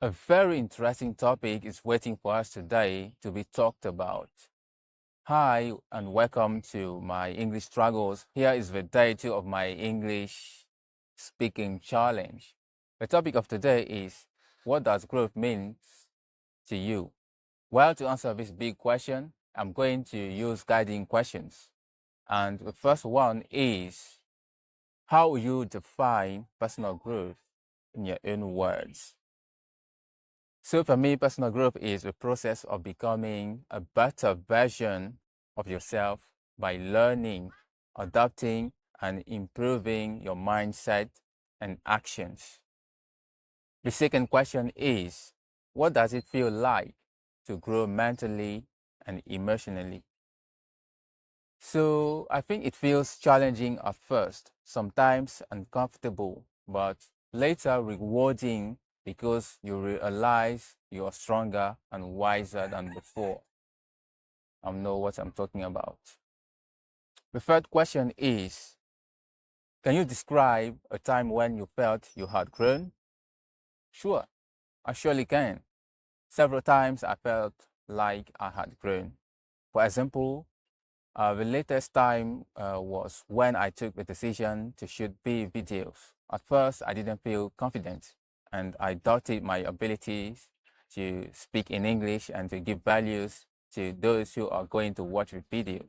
A very interesting topic is waiting for us today to be talked about. Hi, and welcome to my English struggles. Here is the day 2 of my English speaking challenge. The topic of today is, what does growth mean to you? Well, to answer this big question, I'm going to use guiding questions. And the first one is, how will you define personal growth in your own words? So for me, personal growth is the process of becoming a better version of yourself by learning, adapting, and improving your mindset and actions. The second question is, what does it feel like to grow mentally and emotionally? So I think it feels challenging at first, sometimes uncomfortable, but later rewarding because you realize you are stronger and wiser than before. I know what I'm talking about. The third question is, can you describe a time when you felt you had grown? Sure, I surely can. Several times I felt like I had grown. For example, the latest time was when I took the decision to shoot videos. At first, I didn't feel confident and I doubted my abilities to speak in English and to give values to those who are going to watch the video.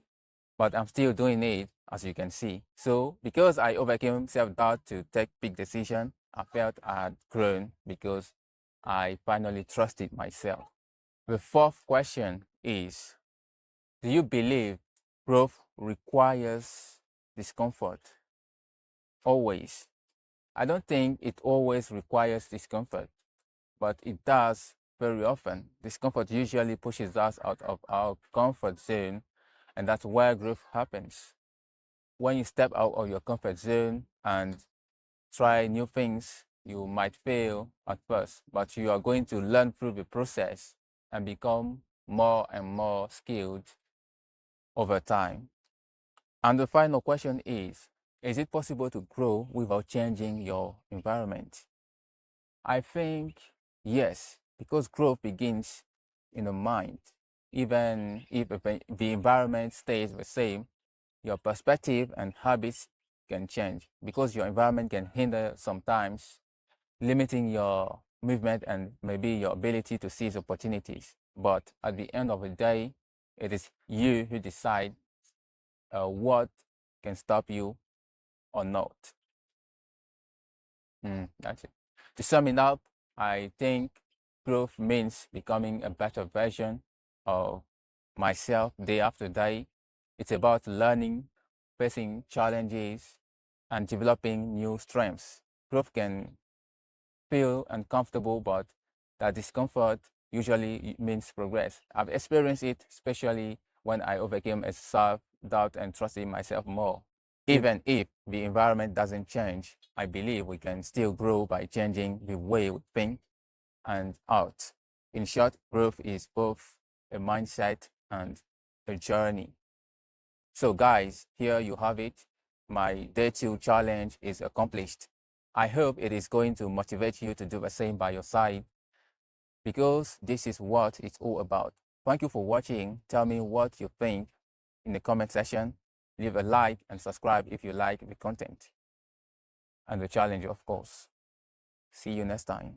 But I'm still doing it, as you can see. So because I overcame self-doubt to take big decision, I felt I had grown because I finally trusted myself. The fourth question is, do you believe growth requires discomfort? Always. I don't think it always requires discomfort, but it does very often. Discomfort usually pushes us out of our comfort zone, and that's where growth happens. When you step out of your comfort zone and try new things, you might fail at first, but you are going to learn through the process and become more and more skilled over time. And the final question is it possible to grow without changing your environment? I think yes, because growth begins in the mind. Even if the environment stays the same, your perspective and habits can change because your environment can hinder sometimes, limiting your movement and maybe your ability to seize opportunities. But at the end of the day, it is you who decide what can stop you or not. That's it. To sum it up, I think growth means becoming a better version of myself day after day. It's about learning, facing challenges, and developing new strengths. Growth can feel uncomfortable, but that discomfort usually means progress. I've experienced it, especially when I overcame a self-doubt and trusted myself more. Even if the environment doesn't change, I believe we can still grow by changing the way we think and act. In short, growth is both a mindset and a journey. So guys, here you have it. My day 2 challenge is accomplished. I hope it is going to motivate you to do the same by your side, because this is what it's all about. Thank you for watching. Tell me what you think in the comment section. Leave a like and subscribe if you like the content and the challenge, of course. See you next time.